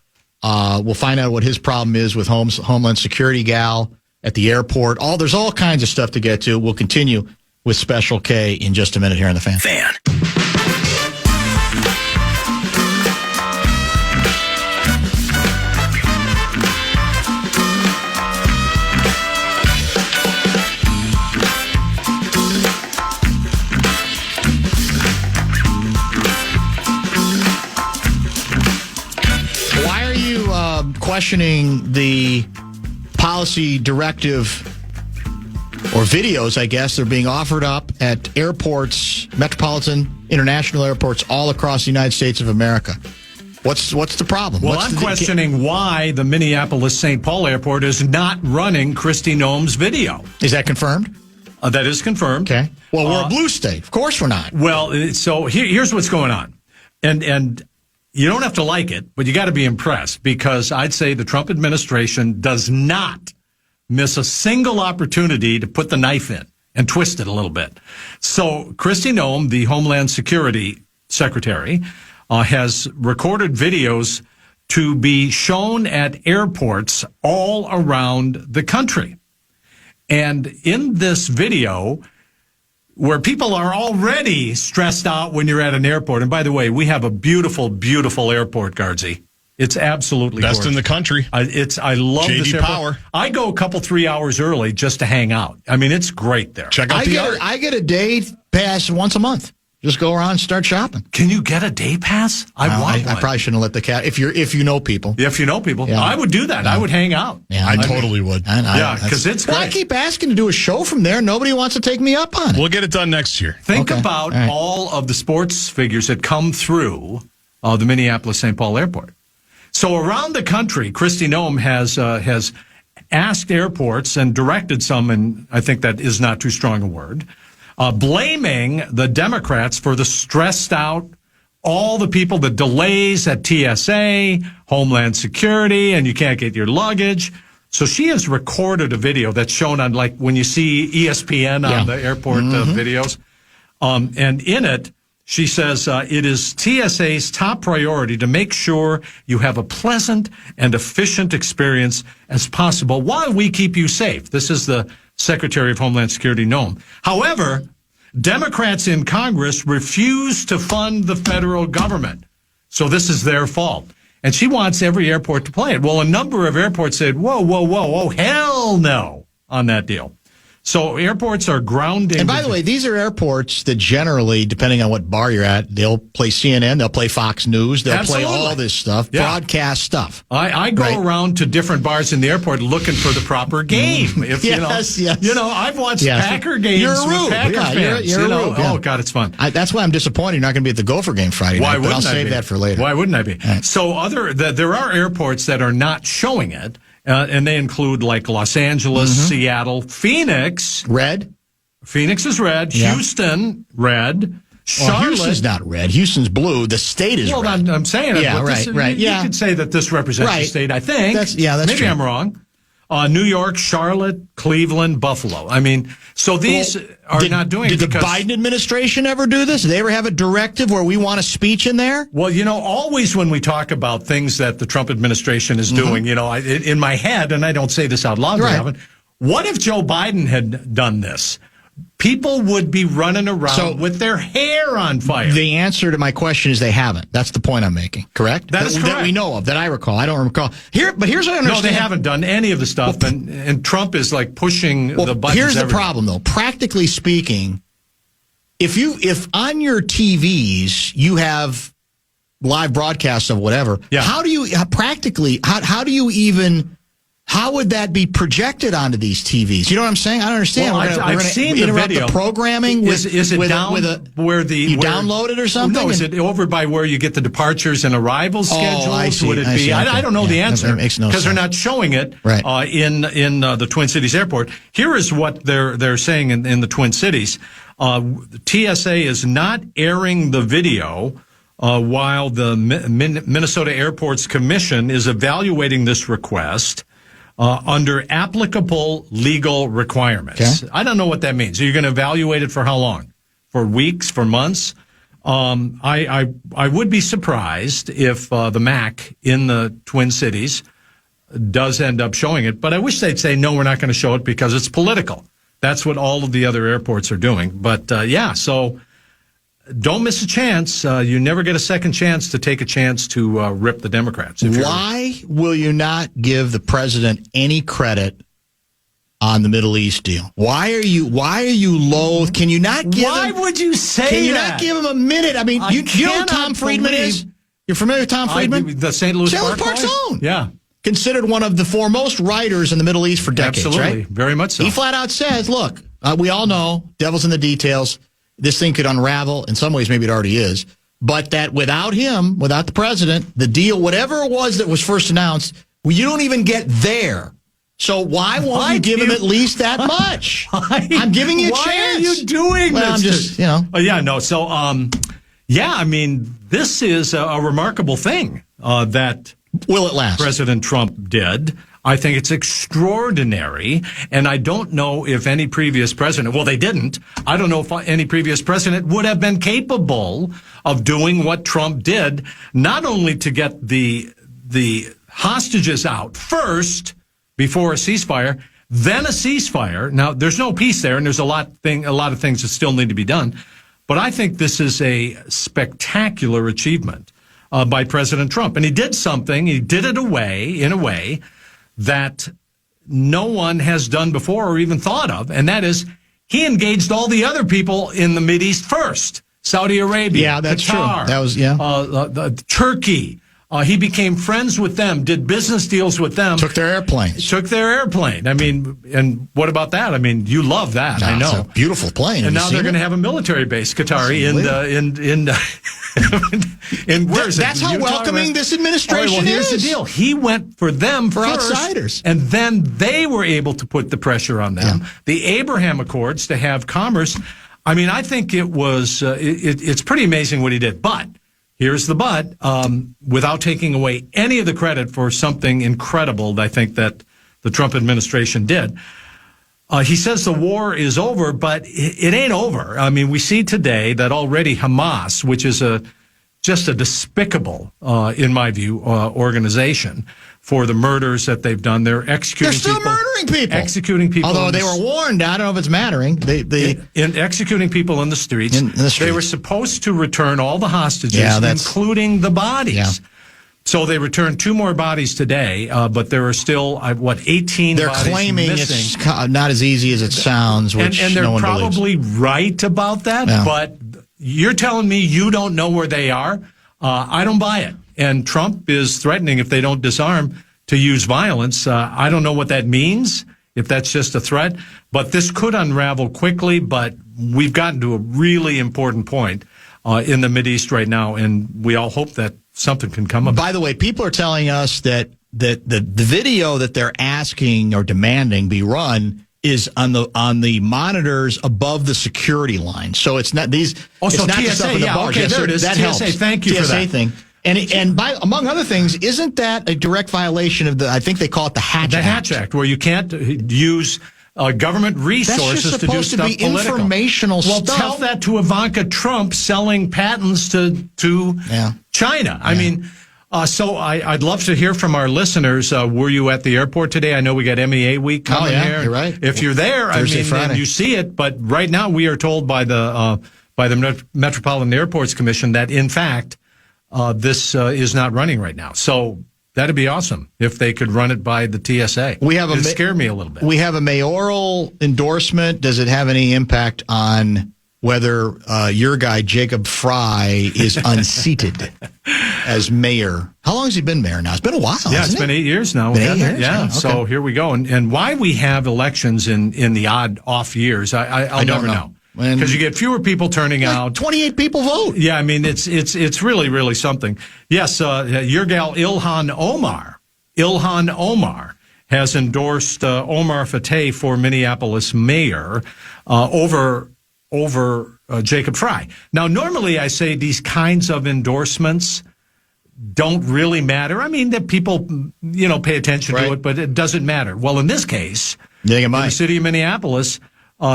B: We'll find out what his problem is with Homeland Security gal at the airport. There's all kinds of stuff to get to. We'll continue with Special K in just a minute here on the Fan. Questioning the policy directive or videos, I guess, they're being offered up at airports, metropolitan, international airports all across the United States of America. What's the problem?
O: Well, I'm questioning why the Minneapolis-St. Paul airport is not running Kristi Noem's video.
B: Is that confirmed?
O: That is confirmed.
B: Okay. Well, we're a blue state. Of course we're not.
O: Well, so here's what's going on. And you don't have to like it, but you got to be impressed, because I'd say the Trump administration does not miss a single opportunity to put the knife in and twist it a little bit. So Kristi Noem, the Homeland Security Secretary, has recorded videos to be shown at airports all around the country. And in this video, where people are already stressed out when you're at an airport, and by the way, we have a beautiful, beautiful airport, Gaardsy. It's absolutely
C: best
O: gorgeous.
C: in the country.
O: I love
C: JD
O: this airport.
C: Power.
O: I go a couple, 3 hours early just to hang out. I mean, it's great there.
C: Check out the art.
B: I get a day pass once a month. Just go around and start shopping.
O: Can you get a day pass? I
B: probably shouldn't let the cat. If you know people.
O: If you know people, yeah. I would do that.
B: Yeah.
O: I would hang out.
B: Yeah,
C: I totally would.
O: Yeah, because it's great.
B: Well, I keep asking to do a show from there. Nobody wants to take me up on it.
C: We'll get it done next year.
O: Think about all of the sports figures that come through the Minneapolis-St. Paul Airport. So around the country, Kristi Noem has asked airports and directed some, and I think that is not too strong a word, blaming the Democrats for the stressed out, all the people, the delays at TSA, Homeland Security, and you can't get your luggage. So she has recorded a video that's shown on, like, when you see ESPN on the airport videos. And in it, she says it is TSA's top priority to make sure you have a pleasant and efficient experience as possible while we keep you safe. This is the Secretary of Homeland Security, Noem. However, Democrats in Congress refuse to fund the federal government. So this is their fault. And she wants every airport to play it. Well, a number of airports said, whoa, hell no on that deal. So airports are grounding.
B: And by the way, these are airports that generally, depending on what bar you're at, they'll play CNN, they'll play Fox News, they'll play all this stuff, broadcast stuff.
O: I go around to different bars in the airport looking for the proper game. If
B: yes.
O: You know, I've watched Packer games with Packer fans.
B: You're a Rube.
O: Oh, God, it's fun.
B: That's why I'm disappointed you're not going to be at the Gopher game Friday night. But I'll save that for later.
O: Why wouldn't I be?
B: Right.
O: So there are airports that are not showing it. And they include like Los Angeles, Seattle, Phoenix.
B: Red?
O: Phoenix is red. Yeah. Houston, red. Charlotte.
B: Well, Houston's not red. Houston's blue. The state is red.
O: Well, I'm saying it.
B: Yeah, right.
O: You could say that this represents the state, I think.
B: That's
O: Maybe
B: true.
O: I'm wrong. New York, Charlotte, Cleveland, Buffalo. I mean, so these are not doing it.
B: Did the Biden administration ever do this? Did they ever have a directive where we want a speech in there?
O: Well, you know, always when we talk about things that the Trump administration is doing, you know, in my head, and I don't say this out loud, what if Joe Biden had done this? People would be running around with their hair on fire.
B: The answer to my question is they haven't. That's the point I'm making. Correct?
O: That is correct.
B: That we know of, that I recall. I don't recall. But here's what I understand.
O: No, they haven't done any of the stuff, and Trump is like pushing the buttons.
B: Here's the problem, though. Practically speaking, if on your TVs you have live broadcasts of whatever, how do you how would that be projected onto these TVs? You know what I'm saying? I don't understand.
O: Well, I've seen the video.
B: The programming
O: is it down where
B: download it or something?
O: No, is it over by where you get the departures and arrivals schedules?
B: I see.
O: Would it be? I don't know the answer because they're not showing it in the Twin Cities airport. Here is what they're saying in the Twin Cities. TSA is not airing the video while the Minnesota Airports Commission is evaluating this request. Under applicable legal requirements. Okay. I don't know what that means. Are you going to evaluate it for how long? For weeks? For months? I would be surprised if the MAC in the Twin Cities does end up showing it, but I wish they'd say, no, we're not going to show it because it's political. That's what all of the other airports are doing. But, so don't miss a chance. You never get a second chance to take a chance to rip the Democrats.
B: Why will you not give the president any credit on the Middle East deal? Why are you loath? Can you not give
O: Why would you say that?
B: Can you not give him a minute? I mean, you know who Tom Friedman is? You're familiar with Tom Friedman?
O: The St. Louis
B: Park's own.
O: Yeah.
B: Considered one of the foremost writers in the Middle East for decades,
O: Absolutely.
B: Right?
O: Very much so.
B: He flat out says, look, we all know, devil's in the details. This thing could unravel. In some ways, maybe it already is. But that without him, without the president, the deal, whatever it was that was first announced, you don't even get there So why won't you give him at least that much? I'm giving you a chance.
O: Why are you doing this?
B: I'm just,
O: So, I mean, this is a remarkable thing that
B: will it last?
O: President Trump did. I think it's extraordinary, and I don't know if any previous president, well, they didn't. I don't know if any previous president would have been capable of doing what Trump did, not only to get the hostages out first before a ceasefire, then a ceasefire. Now, there's no peace there, and there's a lot of things that still need to be done. But I think this is a spectacular achievement by President Trump. And he did something, he did it in a way that no one has done before or even thought of, and that is he engaged all the other people in the Mideast first. Saudi Arabia,
B: that's
O: Qatar,
B: true. That was,
O: Turkey. He became friends with them, did business deals with them.
B: Took their airplane. I mean, and what about that? I mean, you love that. I know. It's a beautiful plane.
O: And now they're going to have a military base, Qatari, in where is it?
B: That's how welcoming this administration is.
O: Here's the deal. He went for them
B: for
O: first,
B: outsiders.
O: And then they were able to put the pressure on them.
B: Yeah.
O: The Abraham Accords to have commerce. I mean, I think it was, it's pretty amazing what he did. But here's the but, without taking away any of the credit for something incredible, I think that the Trump administration did. He says the war is over, but it ain't over. I mean, we see today that already Hamas, which is just a despicable, in my view, organization for the murders that they've done. They're executing people.
B: They're still murdering people.
O: Executing people.
B: Although they were warned, I don't know if it's mattering.
O: In executing people in the streets.
B: In the streets.
O: They were supposed to return all the hostages, including the bodies. Yeah. So they returned 2 more bodies today, but there are still, 18
B: They're
O: bodies
B: claiming
O: missing.
B: It's not as easy as it sounds, which
O: and they're
B: no one
O: probably
B: believes.
O: Right about that, but you're telling me you don't know where they are? I don't buy it. And Trump is threatening, if they don't disarm, to use violence. I don't know what that means, if that's just a threat, but this could unravel quickly, but we've gotten to a really important point in the Mideast right now, and we all hope that something can come up.
B: By the way, people are telling us that the video that they're asking or demanding be run is on the monitors above the security line. So it's not these.
O: Oh, so
B: it's not
O: TSA,
B: the stuff in the bars.
O: Okay, there it is.
B: That
O: TSA,
B: helps.
O: thank you for
B: TSA
O: that.
B: thing. And among other things, isn't that a direct violation of I think they call it the Hatch Act?
O: The Hatch Act, where you can't use government resources to do stuff
B: to be
O: political.
B: Informational
O: well,
B: stuff.
O: Tell that to Ivanka Trump selling patents to China. I mean, so I'd love to hear from our listeners. Were you at the airport today? I know we got MEA week coming here.
B: You're right.
O: If you're there,
B: Thursday, Friday.
O: And you see it. But right now, we are told by the Metropolitan Airports Commission that in fact this is not running right now. So that'd be awesome if they could run it by the TSA. It'd scare me a little bit.
B: We have a mayoral endorsement. Does it have any impact on whether your guy, Jacob Fry, is unseated as mayor? How long has he been mayor now? It's been a while.
O: Yeah, it's been 8 years now.
B: Been 8 years?
O: Yeah,
B: Okay.
O: So here we go. And why we have elections in the odd off years, I'll never know. Because you get fewer people turning out.
B: 28 people vote.
O: Yeah, I mean, it's really, really something. Yes, your gal Ilhan Omar has endorsed Omar Fateh for Minneapolis mayor over Jacob Fry. Now, normally I say these kinds of endorsements don't really matter. I mean, that people, pay attention to it, but it doesn't matter. Well, in this case, in the city of Minneapolis,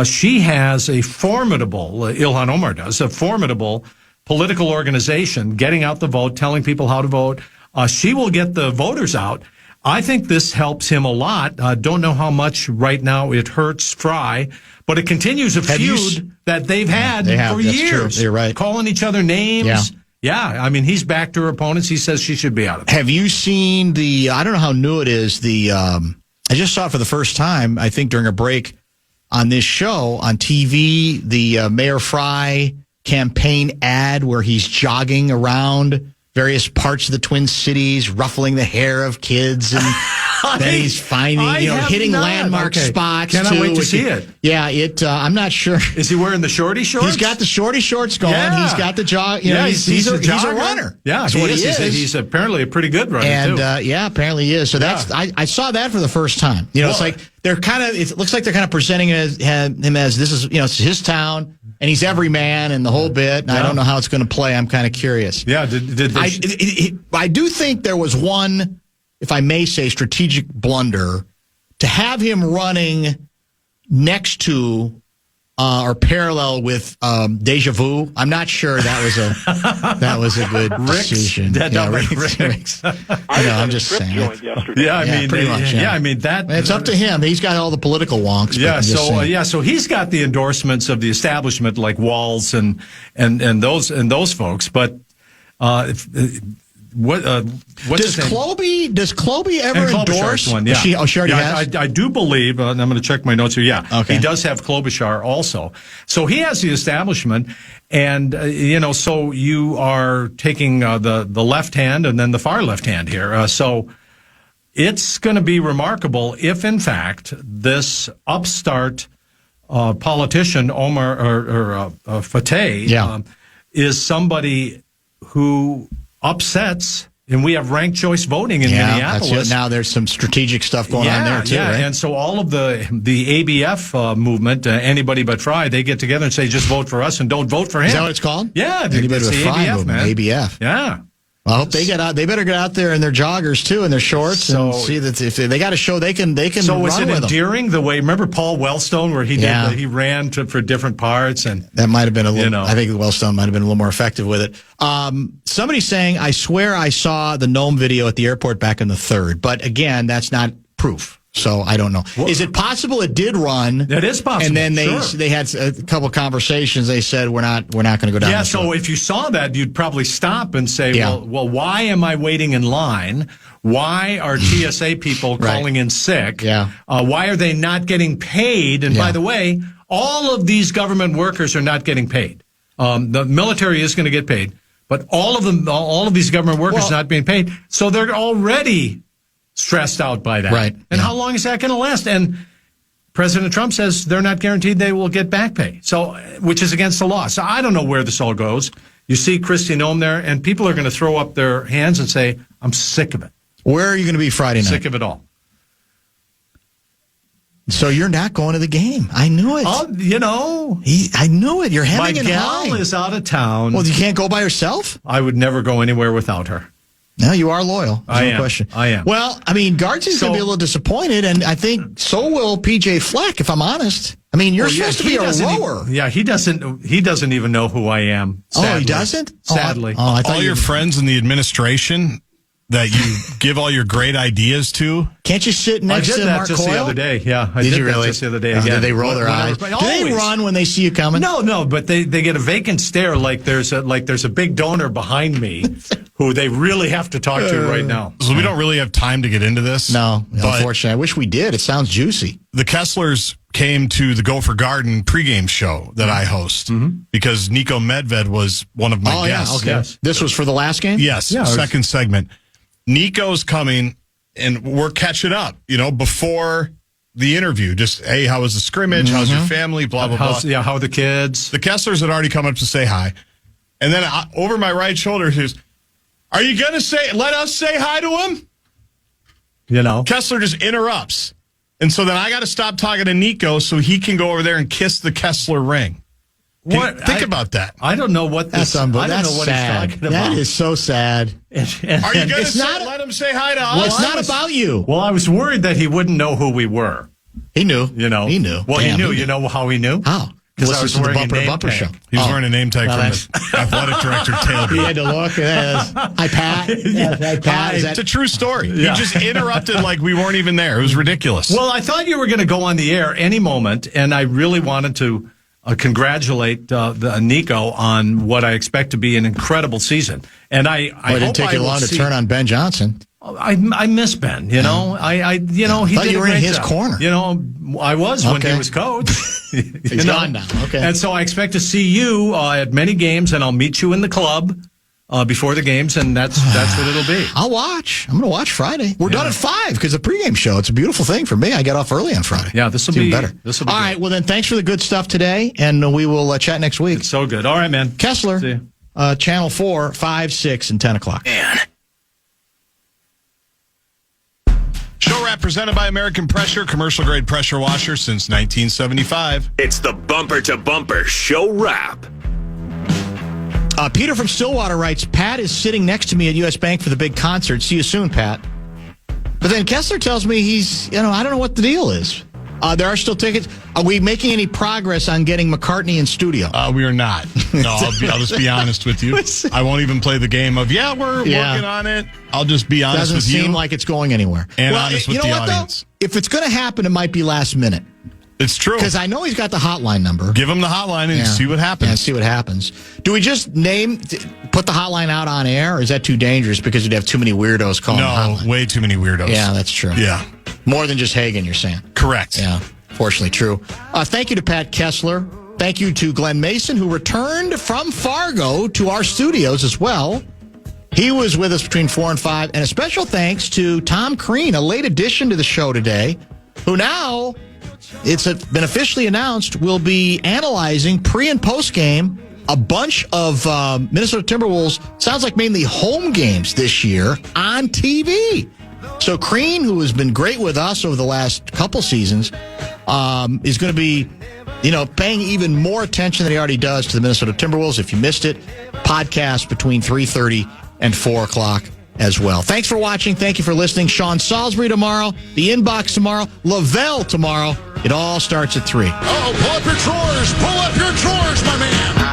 O: she has a formidable, Ilhan Omar does, a formidable political organization getting out the vote, telling people how to vote. She will get the voters out. I think this helps him a lot. Don't know how much right now it hurts Fry, but it continues a feud that they've had for years.
B: True. You're right.
O: Calling each other names. Yeah, I mean, he's backed her opponents. He says she should be out of it.
B: Have you seen I don't know how new it is, I just saw it for the first time, I think during a break on this show, on TV, the Mayor Fry campaign ad where he's jogging around various parts of the Twin Cities, ruffling the hair of kids and that he's finding, hitting landmark spots.
O: Cannot wait to see it.
B: Yeah, I'm not sure.
O: Is he wearing the shorty shorts?
B: He's got the shorty shorts going. Yeah. He's got the jog. He's a runner.
O: Yeah,
B: that's what he is.
O: He's apparently a pretty good runner,
B: too. And, apparently he is. So I saw that for the first time. It's like it looks like they're kind of presenting him as this is, it's his town. And he's every man and the whole bit. And I don't know how it's going to play. I'm kind of curious.
O: Yeah.
B: I do think there was one, if I may say, strategic blunder to have him running next to or parallel with Deja Vu. I'm not sure that was a good decision. Ricks. I'm just saying.
O: Pretty much.
B: It's up to him. He's got all the political wonks.
O: So he's got the endorsements of the establishment like Walz and those folks. But
B: does Klobuchar ever endorse
O: one? Yeah.
B: She already has?
O: I do believe, and I'm going to check my notes here. Yeah,
B: okay.
O: He does have Klobuchar also. So he has the establishment, and so you are taking the left hand and then the far left hand here. So it's going to be remarkable if, in fact, this upstart politician Omar or Fateh is somebody who upsets, and we have ranked choice voting in Minneapolis.
B: Now there's some strategic stuff going on there too, right?
O: And so all of the ABF movement, Anybody But Fry, they get together and say, just vote for us and don't vote for him.
B: Is that what it's called?
O: Yeah,
B: Anybody But Fry movement, man. ABF.
O: Yeah.
B: Well, I hope they get out. They better get out there in their joggers too, in their shorts, and see that if they got to show they can.
O: So
B: run
O: was it
B: with
O: endearing the way? Remember Paul Wellstone, where he ran for different parts, and
B: that might have been a little. I think Wellstone might have been a little more effective with it. Somebody's saying, I swear I saw the gnome video at the airport back in the 3rd, but again, that's not proof. So I don't know. Is it possible it did run?
O: It is possible.
B: And then they had a couple conversations. They said we're not going to go down.
O: Yeah. So if you saw that, you'd probably stop and say, well, why am I waiting in line? Why are TSA people calling in sick?
B: Yeah.
O: Why are they not getting paid? And by the way, all of these government workers are not getting paid. The military is going to get paid, but all of these government workers are not being paid. So they're already stressed out by that.
B: Right.
O: And how long is that going to last? And President Trump says they're not guaranteed they will get back pay, which is against the law. So I don't know where this all goes. You see Kristi Noem there, and people are going to throw up their hands and say, I'm sick of it.
B: Where are you going to be Friday night?
O: Sick of it all.
B: So you're not going to the game. I knew it. I knew it. You're having it high.
O: My gal is out of town.
B: Well, you can't go by yourself?
O: I would never go anywhere without her.
B: No, you are loyal. There's no question.
O: I am.
B: Well, I mean, Gaardsy's going to be a little disappointed, and I think so will PJ Fleck, if I'm honest. I mean, you're supposed to be a rower.
O: He doesn't even know who I am. Sadly.
B: Oh, he doesn't?
O: Sadly.
B: I thought
C: all your friends in the administration that you give all your great ideas to.
B: Can't you sit next to Mark Coyle?
O: I did that just the other day. Yeah, I did that just the other day again.
B: Did they roll their eyes? Do they run when they see you coming?
O: No, but they get a vacant stare like there's a big donor behind me who they really have to talk to right now.
C: So we don't really have time to get into this.
B: No, unfortunately. I wish we did. It sounds juicy.
C: The Kesslers came to the Gopher Garden pregame show that I host because Nico Medved was one of my guests.
B: Okay. Yes. This was for the last game?
C: Yes, second segment. Nico's coming, and we're catching up, before the interview. Just, hey, how was the scrimmage? How's your family? Blah, blah, blah.
O: Yeah, how are the kids?
C: The Kesslers had already come up to say hi. And then over my right shoulder, he goes, are you going to let us say hi to him? Kessler just interrupts. And so then I got to stop talking to Nico so he can go over there and kiss the Kessler ring. Think about that.
O: I don't know what this. I don't know what he's talking about.
B: That is so sad.
C: Are you going to let him say hi to us?
B: Well, it's not about you.
O: Well, I was worried that he wouldn't know who we were.
B: He knew.
O: He
B: knew.
O: Well, he knew. You know how he knew?
B: How?
O: Because I was wearing a name
B: bumper
O: tag.
B: show.
C: He was wearing a name tag from his athletic director, Taylor.
B: He had to look. Hi, Pat. Hi, Pat.
C: It's a true story. Yeah. He just interrupted like we weren't even there. It was ridiculous.
O: Well, I thought you were going to go on the air any moment, and I really wanted to congratulate Nico on what I expect to be an incredible season. And I
B: it didn't take you long to turn on Ben Johnson.
O: I miss Ben. He did
B: you were in his corner.
O: I was when he was coach.
B: He's gone now. Okay.
O: And so I expect to see you at many games, and I'll meet you in the club before the games, and that's what it'll be.
B: I'll watch. I'm going to watch Friday. We're done at 5 because the pregame show. It's a beautiful thing for me. I got off early on Friday.
O: Yeah, this will be
B: better.
O: This will be
B: all
O: good.
B: right. Well, then, thanks for the good stuff today, and we will chat next week.
O: It's so good. All right, man.
B: Kessler,
O: See you.
B: Channel 4, 5, 6, and 10 o'clock.
C: Show wrap presented by American Pressure, commercial grade pressure washer since 1975.
P: It's the Bumper to Bumper Show Wrap.
B: Peter from Stillwater writes, Pat is sitting next to me at U.S. Bank for the big concert. See you soon, Pat. But then Kessler tells me he's, I don't know what the deal is. There are still tickets. Are we making any progress on getting McCartney in studio?
C: We are not. No, I'll just be honest with you. I won't even play the game of, we're working on it. I'll just be honest with you.
B: Doesn't seem like it's going anywhere.
C: And honest with the audience.
B: Though? If it's going to happen, it might be last minute.
C: It's true.
B: Because I know he's got the hotline number.
C: Give him the hotline and see what happens.
B: Yeah, see what happens. Do we just put the hotline out on air, or is that too dangerous because you'd have too many weirdos calling the hotline?
C: No, way too many weirdos.
B: Yeah, that's true.
C: Yeah.
B: More than just Hagen, you're saying.
C: Correct.
B: Yeah, fortunately true. Thank you to Pat Kessler. Thank you to Glenn Mason, who returned from Fargo to our studios as well. He was with us between 4 and 5. And a special thanks to Tom Crean, a late addition to the show today, who now, it's been officially announced, will be analyzing pre- and post-game a bunch of Minnesota Timberwolves, sounds like mainly home games this year, on TV. So Crean, who has been great with us over the last couple seasons, is going to be, paying even more attention than he already does to the Minnesota Timberwolves. If you missed it, podcast between 3:30 and 4 o'clock as well. Thanks for watching. Thank you for listening. Sean Salisbury tomorrow, the Inbox tomorrow, Lavelle tomorrow. It all starts at 3.
Q: Pull up your drawers. Pull up your drawers, my man.